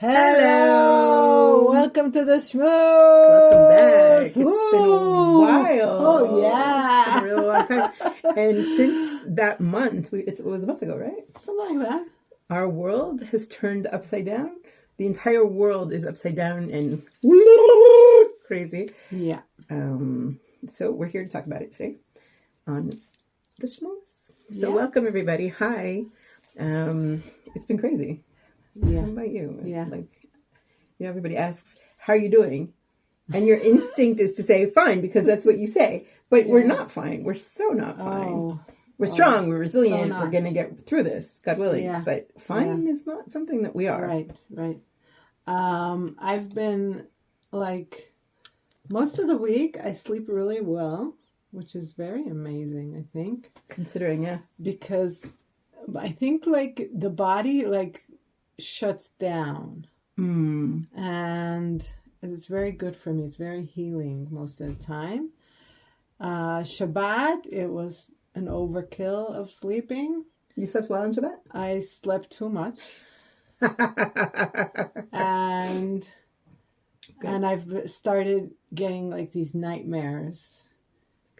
Hello! Welcome to the Schmooze! Welcome back. It's been a Ooh. while. Oh, yeah. It's been a really long time. And since that month, it was a month ago, right? Something like that. Our world has turned upside down. The entire world is upside down and crazy. Yeah. So we're here to talk about it today on the Schmooze. So Yeah. welcome, everybody. Hi. It's been crazy. Yeah. How about you? Yeah. Everybody asks, how are you doing? And your instinct is to say fine, because that's what you say. But we're not fine. We're so not fine. We're strong. We're resilient. We're going to get through this, God willing. Yeah. But fine is not something that we are. Right. I've been, most of the week, I sleep really well, which is very amazing, I think. Considering, yeah. Because I think, the body, shuts down. And it's very good for me. It's very healing most of the time. Shabbat, it was an overkill of sleeping. You slept well on Shabbat? I slept too much. and I've started getting these nightmares.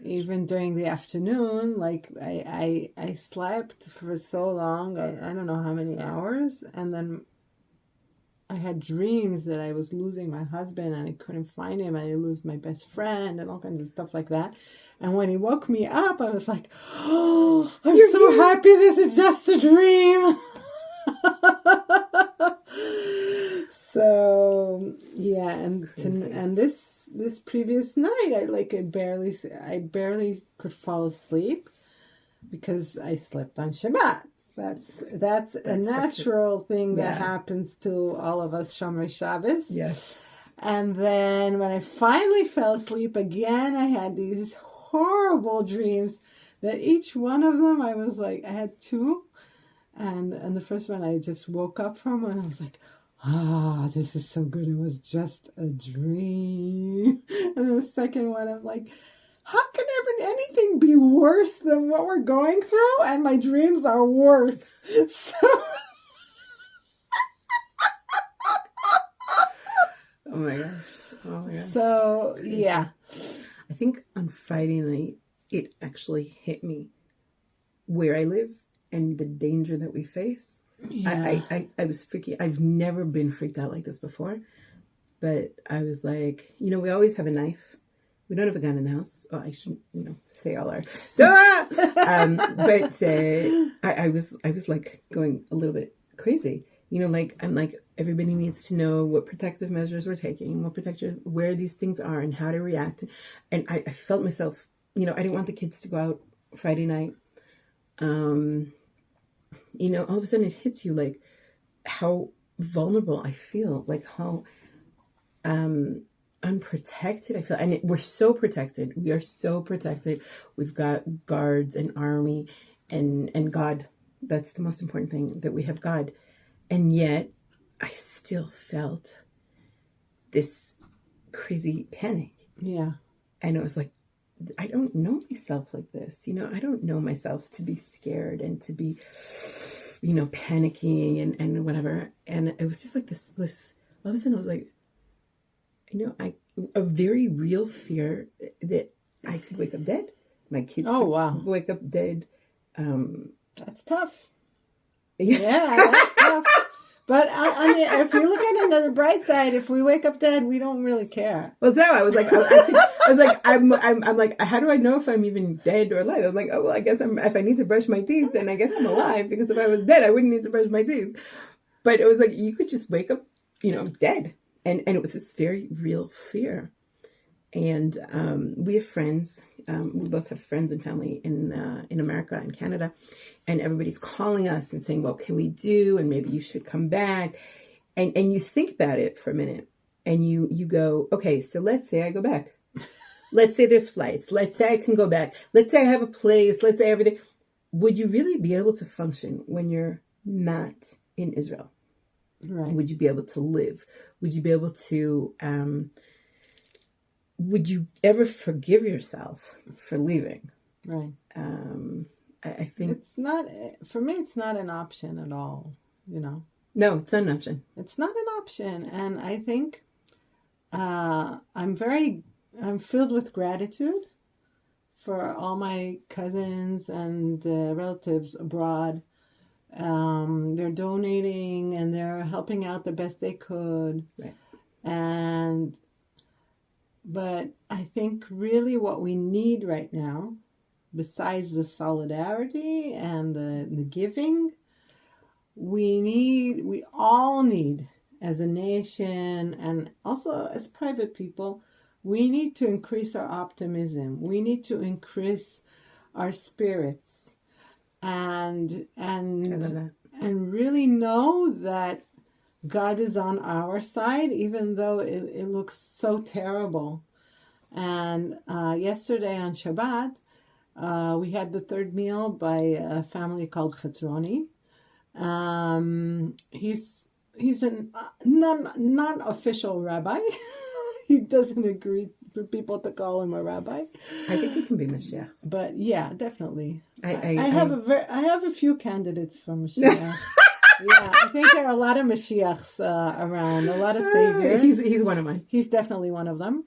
Even during the afternoon, I slept for so long, I don't know how many hours, and then I had dreams that I was losing my husband and I couldn't find him, and I lose my best friend and all kinds of stuff like that. And when he woke me up, I was like, oh, I'm so happy this is just a dream. So, yeah, and this previous night, I barely could fall asleep because I slept on Shabbat. That's a natural thing that happens to all of us Shomrei Shabbos. Yes. And then when I finally fell asleep again, I had these horrible dreams that each one of them, I was I had two. And the first one I just woke up from, and I was like, this is so good. It was just a dream. And then the second one, I'm like, how can anything be worse than what we're going through? And my dreams are worse. So... Oh my gosh. So, yeah. I think on Friday night, it actually hit me where I live and the danger that we face. Yeah. I was freaking, I've never been freaked out like this before. But I was like, we always have a knife. We don't have a gun in the house. Oh, I shouldn't, say all our. But I was going a little bit crazy. I'm like, everybody needs to know what protective measures we're taking, where these things are, and how to react. And I felt myself, I didn't want the kids to go out Friday night. All of a sudden it hits you how vulnerable I feel, how unprotected I feel. And we're so protected. We are so protected. We've got guards and army and God. That's the most important thing, that we have God. And yet I still felt this crazy panic. Yeah. And it was I don't know myself like this. I don't know myself to be scared and to be, panicking and whatever. And it was just this, all of a sudden I was like, a very real fear that I could wake up dead. My kids could wake up dead. That's tough. Yeah, that's tough. But if you look at it on the bright side, if we wake up dead, we don't really care. Well, so I was like, I'm like, how do I know if I'm even dead or alive? I'm like, oh, well, I guess if I need to brush my teeth, then I guess I'm alive, because if I was dead, I wouldn't need to brush my teeth. But it was you could just wake up, dead. And it was this very real fear. And we have friends. We both have friends and family in America and Canada. And everybody's calling us and saying, well, can we do? And maybe you should come back. And you think about it for a minute. And you go, okay, so let's say I go back. Let's say there's flights. Let's say I can go back. Let's say I have a place. Let's say everything. Would you really be able to function when you're not in Israel? Right. Would you be able to live? Would you be able to, would you ever forgive yourself for leaving? Right. I think it's not, for me, it's not an option at all, No, it's not an option. It's not an option. And I think I'm filled with gratitude for all my cousins and relatives abroad. They're donating and they're helping out the best they could. Right. But I think really what we need right now, besides the solidarity and the giving, we all need, as a nation and also as private people, we need to increase our optimism. We need to increase our spirits and I love that. and really know that God is on our side, even though it looks so terrible. And yesterday on Shabbat, we had the third meal by a family called Chetzroni. He's a non-official rabbi. He doesn't agree for people to call him a rabbi. I think he can be Mashiach. But yeah, definitely. I I have a few candidates for Mashiach. Yeah, I think there are a lot of Mashiachs around, a lot of saviors. He's one of mine. He's definitely one of them.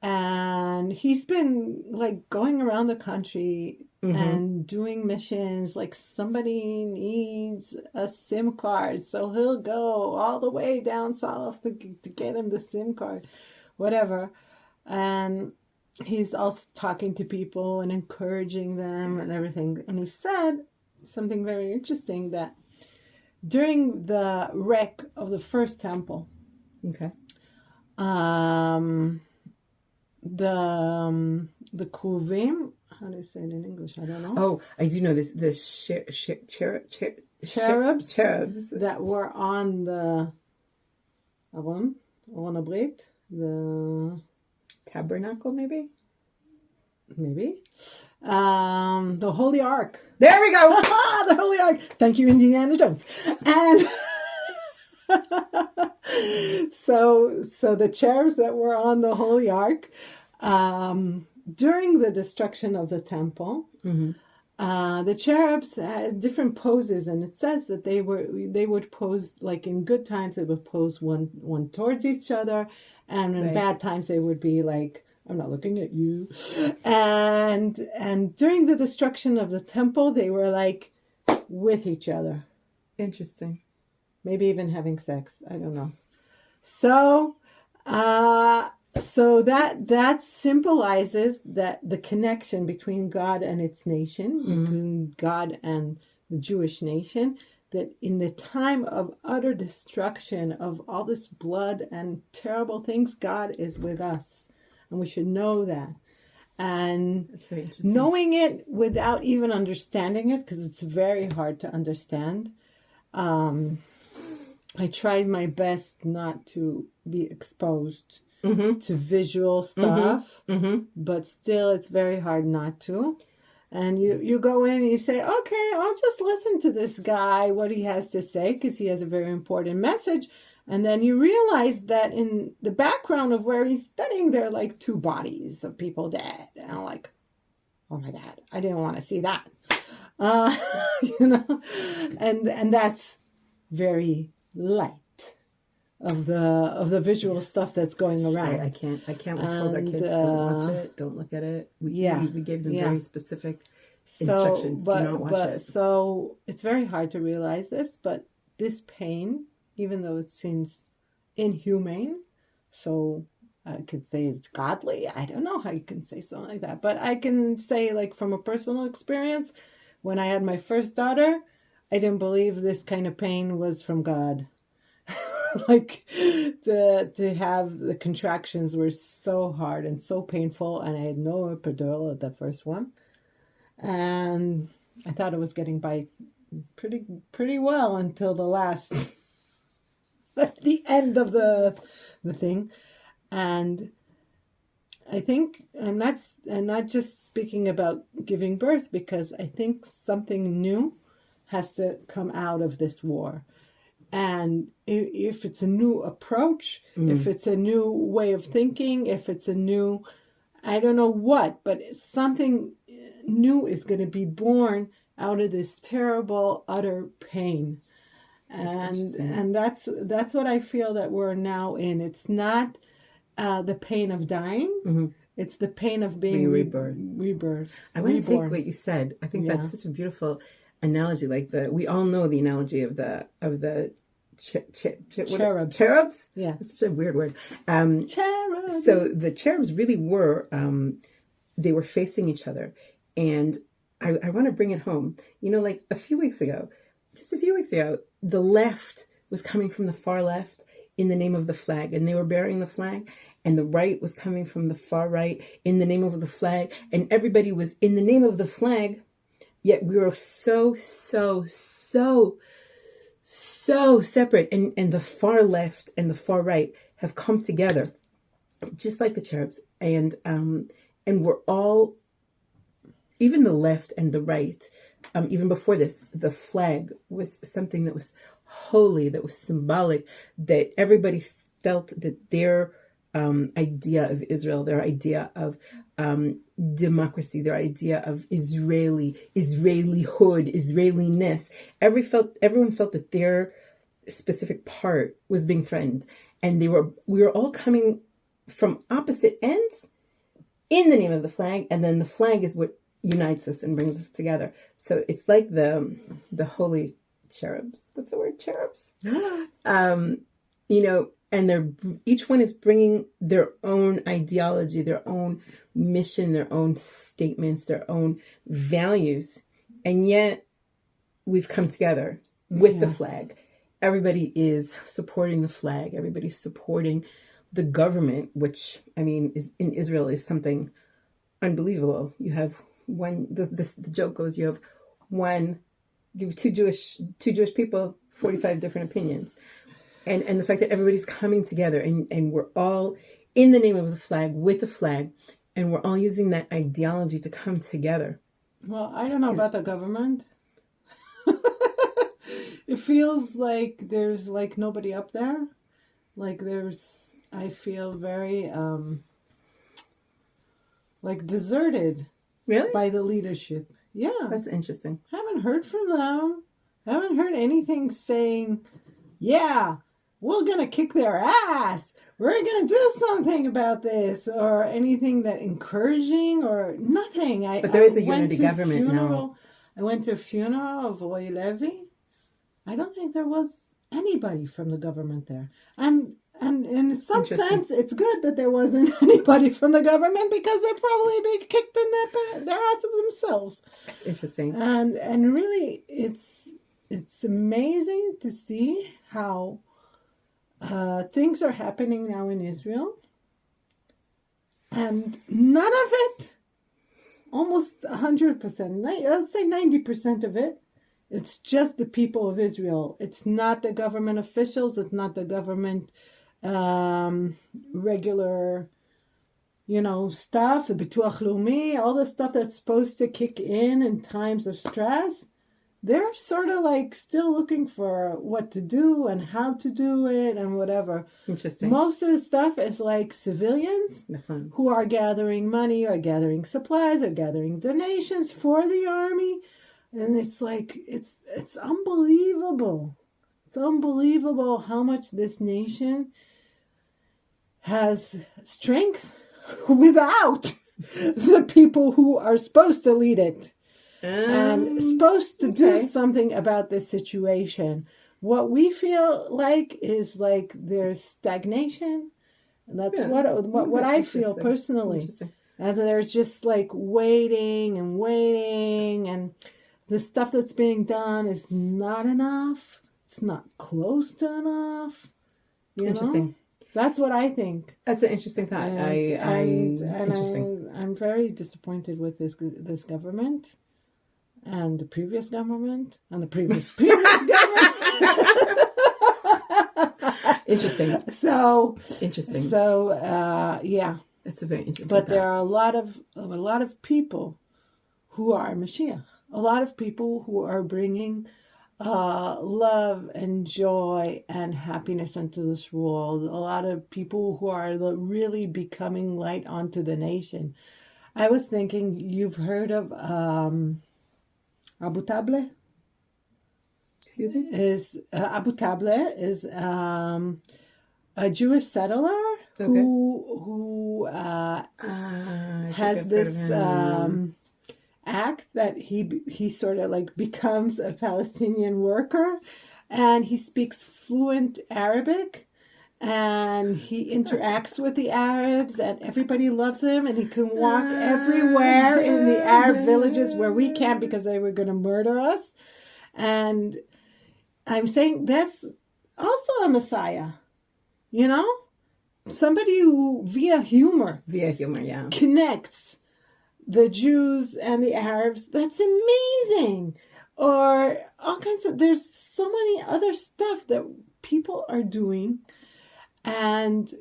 And he's been like going around the country and doing missions. Like somebody needs a SIM card, so he'll go all the way down south to get him the SIM card, whatever. And he's also talking to people and encouraging them and everything. And he said something very interesting, that during the wreck of the first temple, Okay. the Kruvim, how do you say it in English? I don't know. Oh, I do know this. The cherubs that were on the Aron Abrit, the tabernacle, maybe. The Holy Ark. There we go. The Holy Ark. Thank you, Indiana Jones. And so the cherubs that were on the Holy Ark, during the destruction of the temple, the cherubs had different poses, and it says that they would pose, like in good times they would pose one towards each other, and in bad times they would be like, I'm not looking at you. And during the destruction of the temple, they were like with each other. Interesting. Maybe even having sex. I don't know. So that symbolizes that the connection between God and its nation, between God and the Jewish nation, that in the time of utter destruction of all this blood and terrible things, God is with us. And we should know that. And that's very interesting. Knowing it without even understanding it, because it's very hard to understand. I tried my best not to be exposed to visual stuff, but still it's very hard not to. And you go in and you say, okay, I'll just listen to this guy, what he has to say, because he has a very important message. And then you realize that in the background of where he's studying, there are like two bodies of people dead. And I'm like, oh my God, I didn't want to see that. And that's very light of the visual stuff that's going around. I can't. We told our kids, don't watch it, don't look at it. We gave them very specific instructions. Do not watch it. So it's very hard to realize this, but this pain, even though it seems inhumane, so I could say it's godly. I don't know how you can say something like that, but I can say, like, from a personal experience, when I had my first daughter, I didn't believe this kind of pain was from God. Like, to have the contractions were so hard and so painful, and I had no epidural at the first one, and I thought it was getting by pretty well until the last, the end of the thing. And I think I'm not just speaking about giving birth, because I think something new has to come out of this war. And if it's a new approach, if it's a new way of thinking, if it's a new, I don't know what, but something new is going to be born out of this terrible, utter pain. and that's what I feel that we're now in. It's not the pain of dying. Mm-hmm. It's the pain of being rebirth. I want to take what you said. I think that's such a beautiful analogy. Like we all know the analogy of the cherubs. Cherubs? Yeah. It's such a weird word. Cherubs. So the cherubs really were, they were facing each other. And I want to bring it home. You know, like just a few weeks ago, the left was coming from the far left in the name of the flag, and they were bearing the flag. And the right was coming from the far right in the name of the flag. And everybody was in the name of the flag. Yet we were so separate. And the far left and the far right have come together, just like the cherubs. And we're all, even the left and the right, even before this, the flag was something that was holy, that was symbolic, that everybody felt that their idea of Israel, their idea of democracy, their idea of Israelihood, Israeliness. Everyone felt that their specific part was being threatened, and we were all coming from opposite ends in the name of the flag, and then the flag is what unites us and brings us together. So it's like the holy cherubs. What's the word? Cherubs. And each one is bringing their own ideology, their own mission, their own statements, their own values. And yet we've come together with the flag. Everybody is supporting the flag. Everybody's supporting the government, which, I mean, is in Israel is something unbelievable. You have the joke goes, you have two Jewish people, 45 different opinions. And the fact that everybody's coming together and we're all in the name of the flag, with the flag, and we're all using that ideology to come together. Well, I don't know about the government. It feels like there's like nobody up there. Like I feel very like deserted. Really? By the leadership. Yeah. That's interesting. Haven't heard from them. Haven't heard anything saying, yeah, we're going to kick their ass. We're going to do something about this, or anything that encouraging, or nothing. But there is a unity government now. I went to a funeral of Roy Levy. I don't think there was anybody from the government there. And in some sense, it's good that there wasn't anybody from the government, because they'd probably be kicked in their asses themselves. That's interesting. And really, it's amazing to see how things are happening now in Israel. And none of it, almost 100%, let's say 90% of it, it's just the people of Israel. It's not the government officials. It's not the government regular, stuff, the Bituach Leumi, all the stuff that's supposed to kick in times of stress. They're sort of like still looking for what to do and how to do it and whatever. Interesting. Most of the stuff is like civilians who are gathering money or gathering supplies or gathering donations for the army. And it's like, it's unbelievable. It's unbelievable how much this nation has strength without the people who are supposed to lead it. And supposed to do something about this situation. What we feel like is like there's stagnation. And that's what I feel personally. And there's just like waiting, and the stuff that's being done is not enough. It's not close to enough. Interesting. That's what I think. That's an interesting thought. I'm very disappointed with this government. And the previous government, and the previous government. Interesting. Yeah. That's a very interesting. But there are a lot of people who are Mashiach. A lot of people who are bringing love and joy and happiness into this world. A lot of people who are really becoming light onto the nation. I was thinking, you've heard of Abu Table? Excuse me? is Abu Table is a Jewish settler who has this act that he sort of like becomes a Palestinian worker, and he speaks fluent Arabic. And he interacts with the Arabs, and everybody loves him, and he can walk everywhere in the Arab villages where we can't because they were going to murder us. And I'm saying that's also a Messiah, you know? Somebody who, via humor, yeah, connects the Jews and the Arabs. That's amazing. Or all kinds of, there's so many other stuff that people are doing. And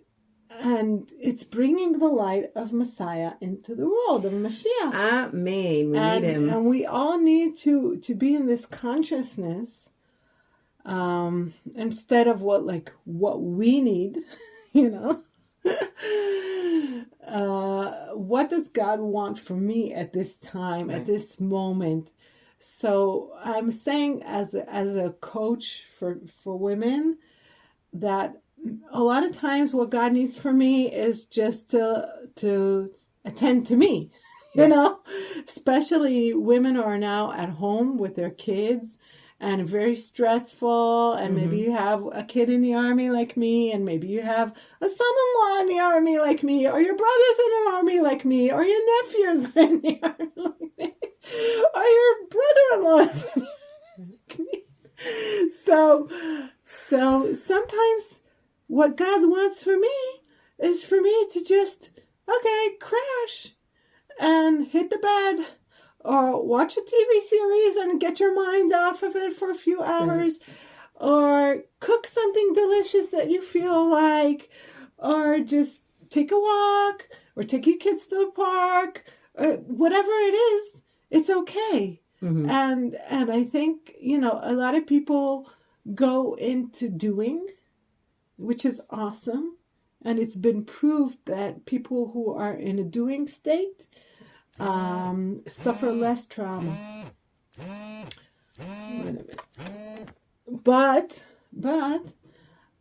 it's bringing the light of Messiah into the world, of Mashiach. Amen. We need him. And we all need to be in this consciousness instead of what we need, you know. What does God want from me at this time, at this moment? So I'm saying as a coach for women that a lot of times what God needs from me is just to attend to me, you know, especially women who are now at home with their kids and very stressful. And maybe you have a kid in the army like me, and maybe you have a son-in-law in the army like me, or your brother's in the army like me, or your nephews are in the army like me, or your brother-in-law's in the army like me. So sometimes what God wants for me is for me to just, crash and hit the bed or watch a TV series and get your mind off of it for a few hours, or cook something delicious that you feel like, or just take a walk or take your kids to the park, or whatever it is, it's okay. And I think, you know, a lot of people go into doing, which is awesome. And it's been proved that people who are in a doing state suffer less trauma. Wait a minute. But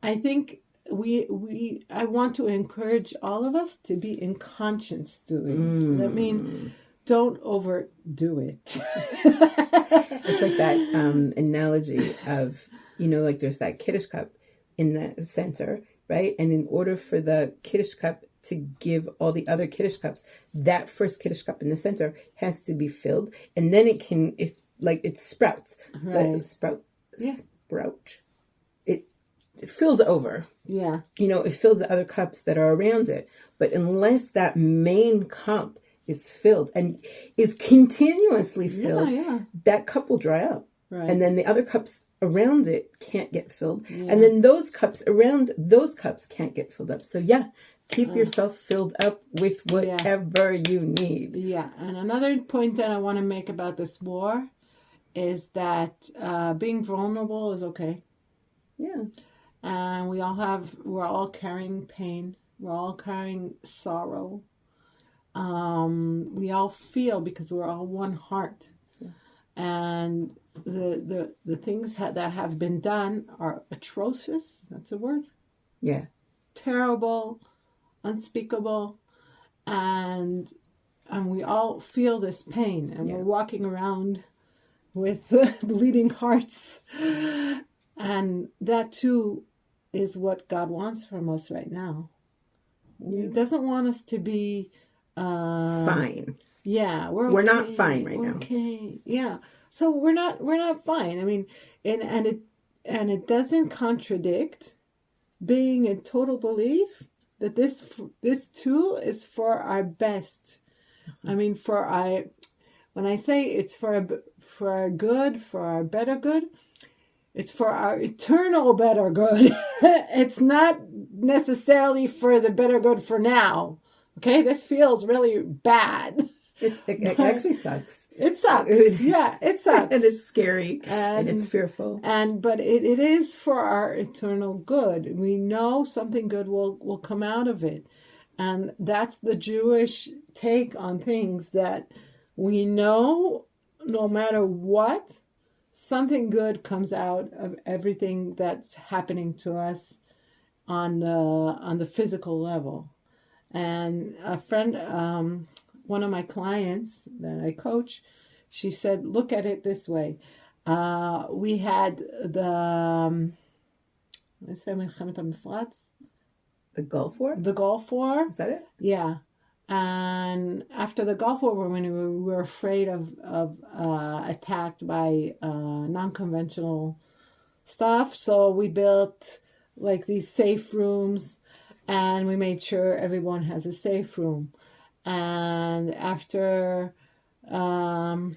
I think I want to encourage all of us to be in conscience doing. That means don't overdo it. It's like that analogy of, you know, like there's that Kiddush cup in the center, right? And in order for the Kiddush cup to give all the other Kiddush cups, that first Kiddush cup in the center has to be filled, and then it sprouts. Right. Sprout. It fills over. Yeah. You know, it fills the other cups that are around it. But unless that main cup is filled and is continuously filled, that cup will dry up. Right. And then the other cups around it can't get filled. Yeah. And then those cups around those cups can't get filled up. So keep yourself filled up with whatever you need. Yeah. And another point that I want to make about this war is that being vulnerable is okay. Yeah. And we're all carrying pain. We're all carrying sorrow. We all feel because we're all one heart. Yeah. And the things that have been done are atrocious. That's a word. Yeah. Terrible, unspeakable, and we all feel this pain, and we're walking around with bleeding hearts, and that too is what God wants from us right now. He doesn't want us to be fine. Yeah, we're not fine right now. Okay, yeah. So we're not fine. I mean, and it doesn't contradict being in total belief that this too is for our best. I mean, when I say it's for our good, for our better good, it's for our eternal better good. It's not necessarily for the better good for now. Okay, this feels really bad. It actually sucks. It sucks. Yeah, it sucks. And it's scary. And it's fearful. But it is for our eternal good. We know something good will come out of it. And that's the Jewish take on things, that we know no matter what, something good comes out of everything that's happening to us on the physical level. And a friend, one of my clients that I coach, she said, look at it this way. We had the The Gulf War? the Gulf War. Is that it? Yeah. And after the Gulf War, when we were afraid of attacked by non-conventional stuff, so we built like these safe rooms, and we made sure everyone has a safe room. And after on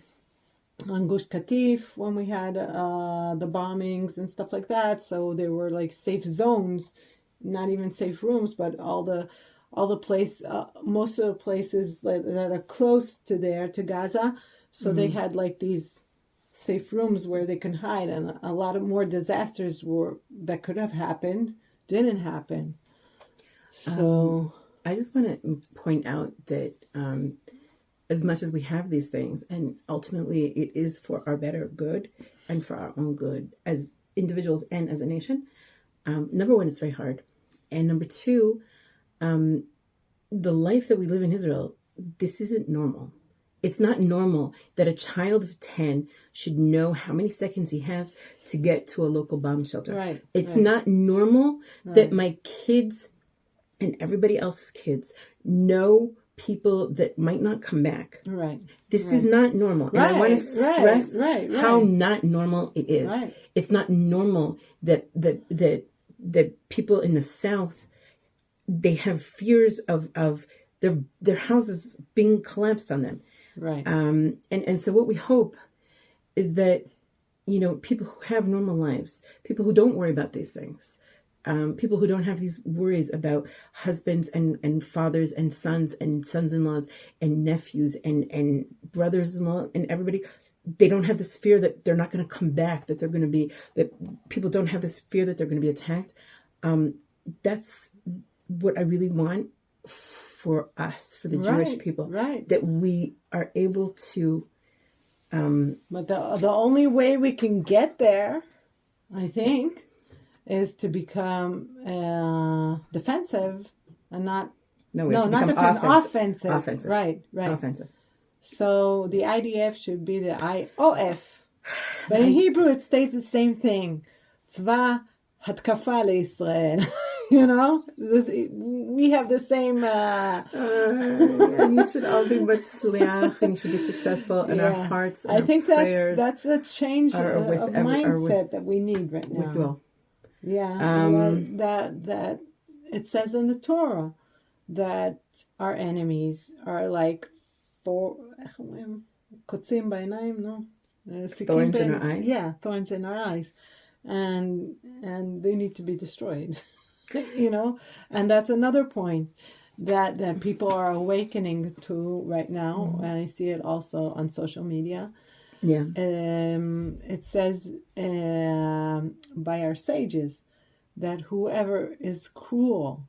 Gush Katif, when we had the bombings and stuff like that, so there were like safe zones, not even safe rooms, but all the place, most of the places that are close to there, to Gaza, so they had like these safe rooms where they can hide, and a lot of more disasters that could have happened didn't happen. So I just want to point out that as much as we have these things, and ultimately it is for our better good and for our own good as individuals and as a nation, number one, it's very hard. And number two, the life that we live in Israel, this isn't normal. It's not normal that a child of 10 should know how many seconds he has to get to a local bomb shelter. Right. It's not normal that my kids and everybody else's kids know people that might not come back. Right. This is not normal. And I want to stress how not normal it is. Right. It's not normal that people in the South, they have fears of their houses being collapsed on them. Right. And so what we hope is that, people who have normal lives, people who don't worry about these things, people who don't have these worries about husbands and fathers and sons-in-laws and nephews and brothers-in-law and everybody, they don't have this fear that they're not going to come back, that people don't have this fear that they're going to be attacked. That's what I really want for us, for the Jewish people, that we are able to. But the only way we can get there, I think, is to become defensive and not offensive. Offensive. Right. Offensive. So the IDF should be the IOF. But in Hebrew it stays the same thing. Tzva Hatkafa leIsrael. We have the same. And you should all be Batzliach, and you should be successful in our hearts. And I think prayers that's a change of mindset that we need right now. With will. Yeah, that it says in the Torah that our enemies are like kotzim ba'inayim, no? Thorns in our eyes. Yeah, thorns in our eyes, and they need to be destroyed. And that's another point that people are awakening to right now, and I see it also on social media. Yeah. It says by our sages that whoever is cruel,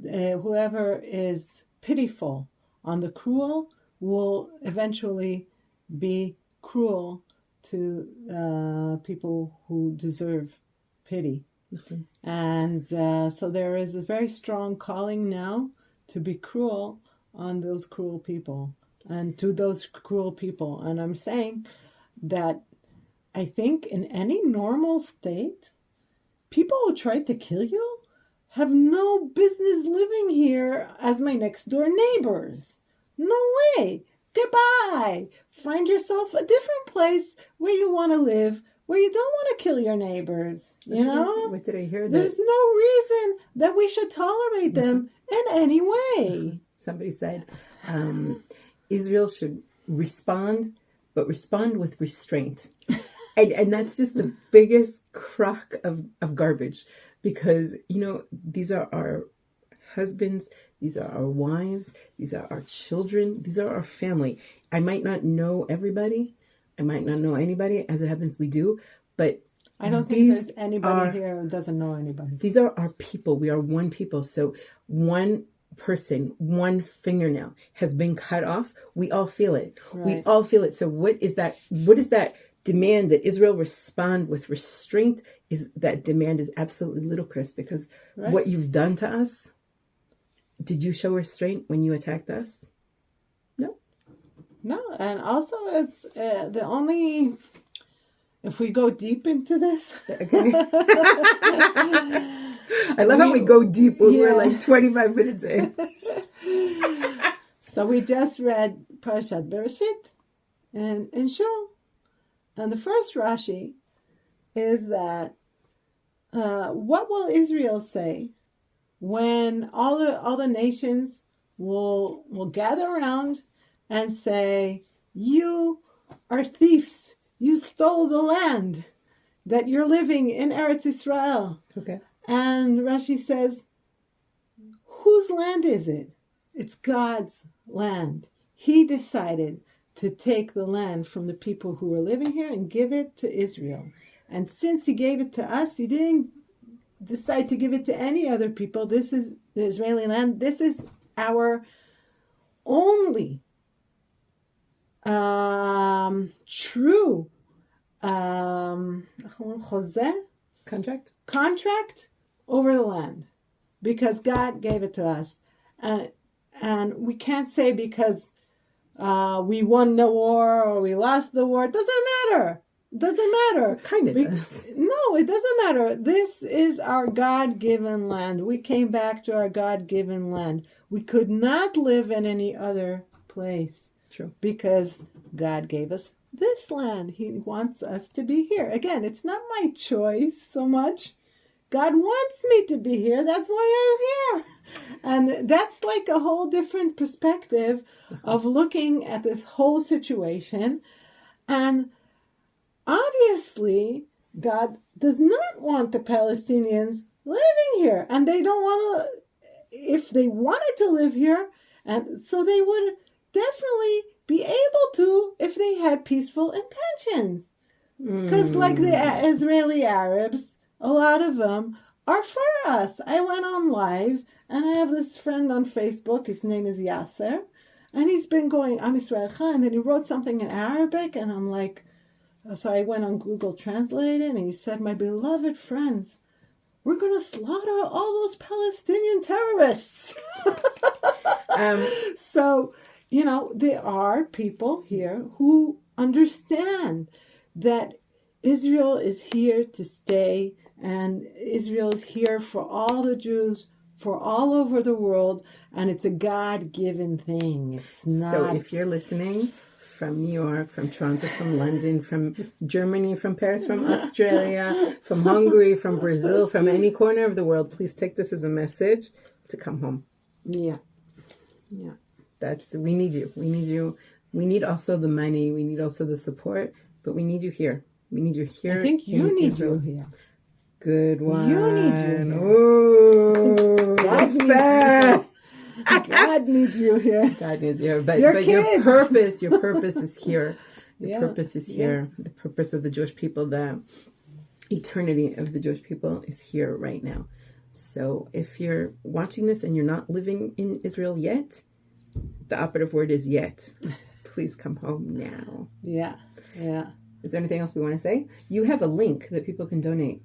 whoever is pitiful on the cruel will eventually be cruel to people who deserve pity. Mm-hmm. And so there is a very strong calling now to be cruel on those cruel people and to those cruel people. And I'm saying that I think in any normal state, people who tried to kill you have no business living here as my next door neighbors. No way. Goodbye. Find yourself a different place where you want to live, where you don't want to kill your neighbors. What did I hear? There's no reason that we should tolerate them in any way. Somebody said Israel should respond, but respond with restraint. And that's just the biggest crock of garbage, because, these are our husbands, these are our wives, these are our children, these are our family. I might not know everybody. I might not know anybody. As it happens, we do. But I don't think there's anybody here who doesn't know anybody. These are our people. We are one people. So one person, one fingernail has been cut off. We all feel it. Right. We all feel it. So what is that demand that Israel respond with restraint, that demand is absolutely ludicrous, because what you've done to us, did you show restraint when you attacked us? No, and also it's the only, if we go deep into this. Okay. I love how we go deep when we're like 25 minutes in. So we just read Parashat Bereshit in Shul. And the first Rashi is that what will Israel say when all the nations will gather around and say, you are thieves. You stole the land that you're living in Eretz Yisrael. Okay. And Rashi says, whose land is it? It's God's land. He decided to take the land from the people who were living here and give it to Israel. And since he gave it to us, he didn't decide to give it to any other people. This is the Israeli land. This is our only true contract over the land, because God gave it to us, and we can't say because we won the war or we lost the war. It doesn't matter. Kind of does. No, it doesn't matter. This is our God-given land. We came back to our God-given land. We could not live in any other place. True. Because God gave us this land. He wants us to be here. Again, it's not my choice so much. God wants me to be here. That's why I'm here. And that's like a whole different perspective of looking at this whole situation. And obviously, God does not want the Palestinians living here. And they don't want to, if they wanted to live here, and so they would definitely be able to if they had peaceful intentions. Because like the Israeli Arabs, a lot of them are for us. I went on live, and I have this friend on Facebook. His name is Yasser. And he's been going, I'm Yisrael Chai, and then he wrote something in Arabic, and I'm like, so I went on Google Translate, and he said, my beloved friends, we're going to slaughter all those Palestinian terrorists. So, you know, there are people here who understand that Israel is here to stay, and Israel is here for all the Jews, for all over the world, and it's a God-given thing. It's not. So if you're listening from New York, from Toronto, from London, from Germany, from Paris, from Australia, from Hungary, from Brazil, from any corner of the world, please take this as a message to come home. Yeah. We need you. We need also the money. We need also the support, but we need you here. We need you here. I think you need you here. Good one. You need you here. Ooh, God needs you here. God needs you here. But your purpose is here. Your purpose is here. The purpose of the Jewish people, the eternity of the Jewish people is here right now. So if you're watching this and you're not living in Israel yet, the operative word is yet. Please come home now. Yeah. Is there anything else we want to say? You have a link that people can donate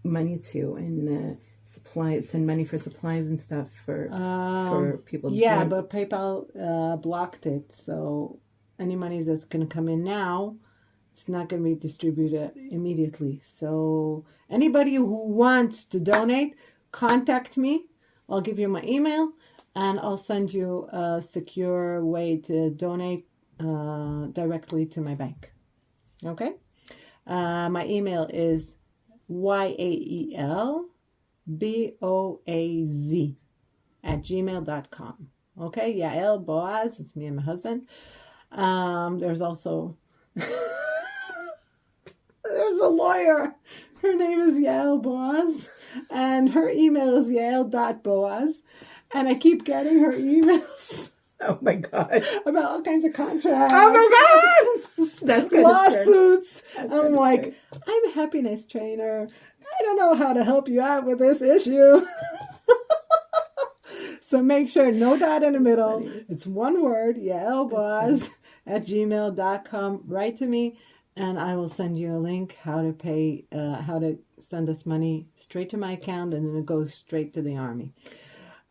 money to, and supplies, send money for supplies and stuff for people. Yeah, but PayPal blocked it. So any money that's going to come in now, it's not going to be distributed immediately. So anybody who wants to donate, contact me. I'll give you my email, and I'll send you a secure way to donate directly to my bank. Okay? My email is yaelboaz@gmail.com. Okay? Yael Boaz. It's me and my husband. There's also... there's a lawyer. Her name is Yael Boaz. And her email is yael.boaz. And I keep getting her emails. Oh my God. About all kinds of contracts. Oh my God. That's good. Lawsuits. I'm like, I'm a happiness trainer. I don't know how to help you out with this issue. So make sure no dot in the middle. Funny. It's one word, yaelboaz@gmail.com. Write to me. and I will send you a link how to pay, how to send us money straight to my account, and then it goes straight to the army.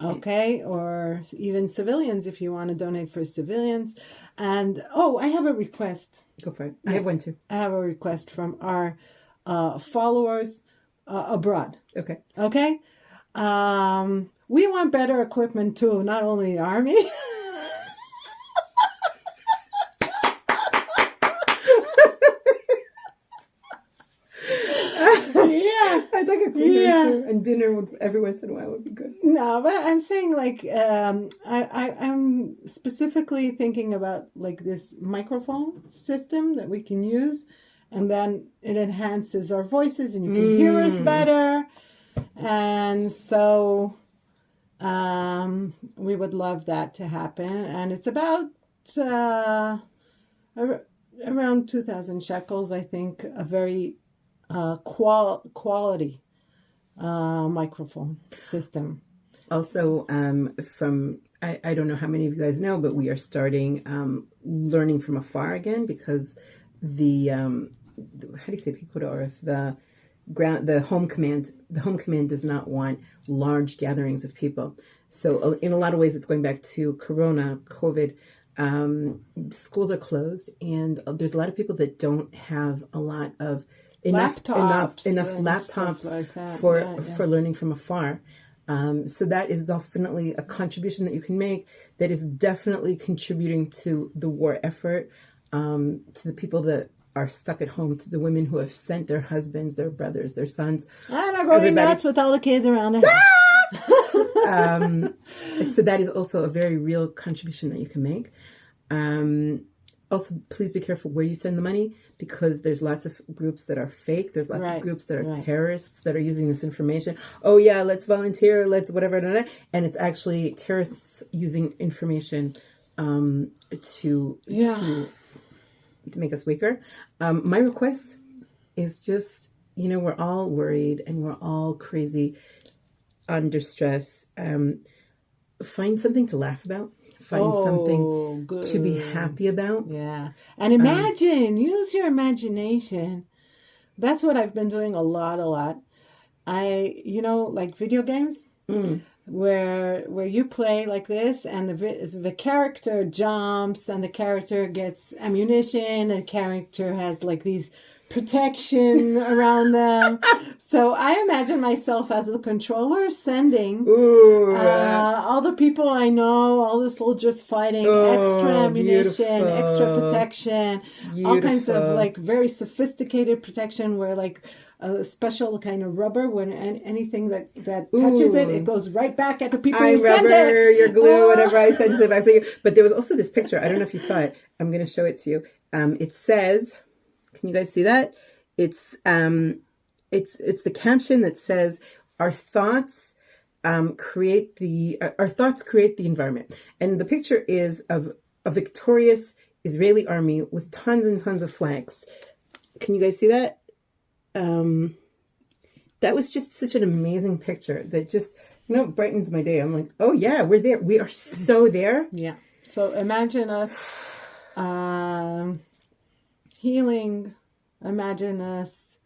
Okay, or even civilians if you want to donate for civilians. And I have a request. Go for it. I have one too. I have a request from our followers abroad. Okay. Okay. We want better equipment too, not only the army. Yeah, I'd like a cleaner too, and dinner would, every once in a while would be good. No, but I'm saying like I'm specifically thinking about like this microphone system that we can use, and then it enhances our voices, and you can hear us better, and so we would love that to happen. And it's about around 2,000 shekels, I think, a very quality microphone system. Also, I don't know how many of you guys know, but we are starting learning from afar again, because the how do you say Picod Orif, the home command does not want large gatherings of people. So in a lot of ways, it's going back to COVID. Schools are closed, and there's a lot of people that don't have a lot of enough laptops like for learning from afar. So that is definitely a contribution that you can make, that is definitely contributing to the war effort, to the people that are stuck at home, to the women who have sent their husbands, their brothers, their sons. I'm not going nuts with all the kids around the house. So that is also a very real contribution that you can make. Also, please be careful where you send the money, because there's lots of groups that are fake. There's lots of groups that are terrorists that are using this information. Oh yeah, let's volunteer, let's whatever, and it's actually terrorists using information to make us weaker. My request is just, we're all worried and we're all crazy, under stress. Find something to laugh about. Find something to be happy about. Yeah. And imagine, use your imagination. That's what I've been doing a lot. Like video games where you play like this, and the character jumps, and the character gets ammunition, and the character has like these protection around them. So I imagine myself as the controller sending all the people I know, all the soldiers fighting, extra ammunition, extra protection, all kinds of like very sophisticated protection, where like a special kind of rubber, when anything that touches it goes right back at the people who sent it. Your glue, whatever I sent it back. But there was also this picture. I don't know if you saw it. I'm going to show it to you. It says, can you guys see that? It's the caption that says, "Our thoughts create the environment." And the picture is of a victorious Israeli army with tons and tons of flags. Can you guys see that? That was just such an amazing picture that just brightens my day. I'm like, oh yeah, we're there. We are so there. Yeah. So imagine us healing. Imagine us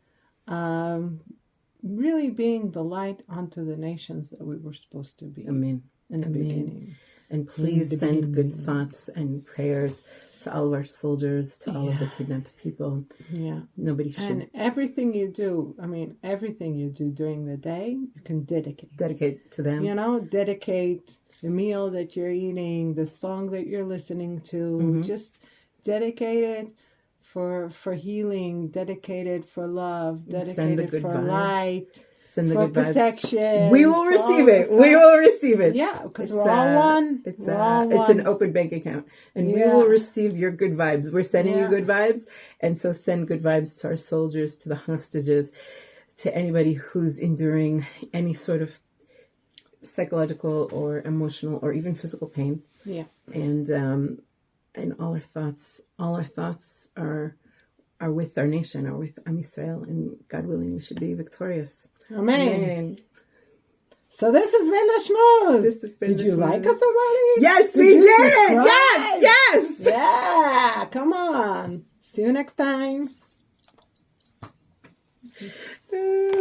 really being the light unto the nations that we were supposed to be. Amen. In the beginning. And please send good thoughts and prayers to all of our soldiers, to all of the kidnapped people. Yeah. Nobody should. And everything you do during the day, you can dedicate. Dedicate to them. Dedicate the meal that you're eating, the song that you're listening to. Just dedicate it for healing, dedicated for love, dedicated for light, send the for good protection. Vibes. We will receive it. We will receive it. Yeah, because we're all one. It's an open bank account, and we will receive your good vibes. We're sending you good vibes, and so send good vibes to our soldiers, to the hostages, to anybody who's enduring any sort of psychological or emotional or even physical pain. Yeah, and all our thoughts are with our nation, are with Am Yisrael, and God willing, we should be victorious. Amen. So this has been the Shmooze. Did you like us already? Yes, we did. Yes. Yeah, come on. See you next time.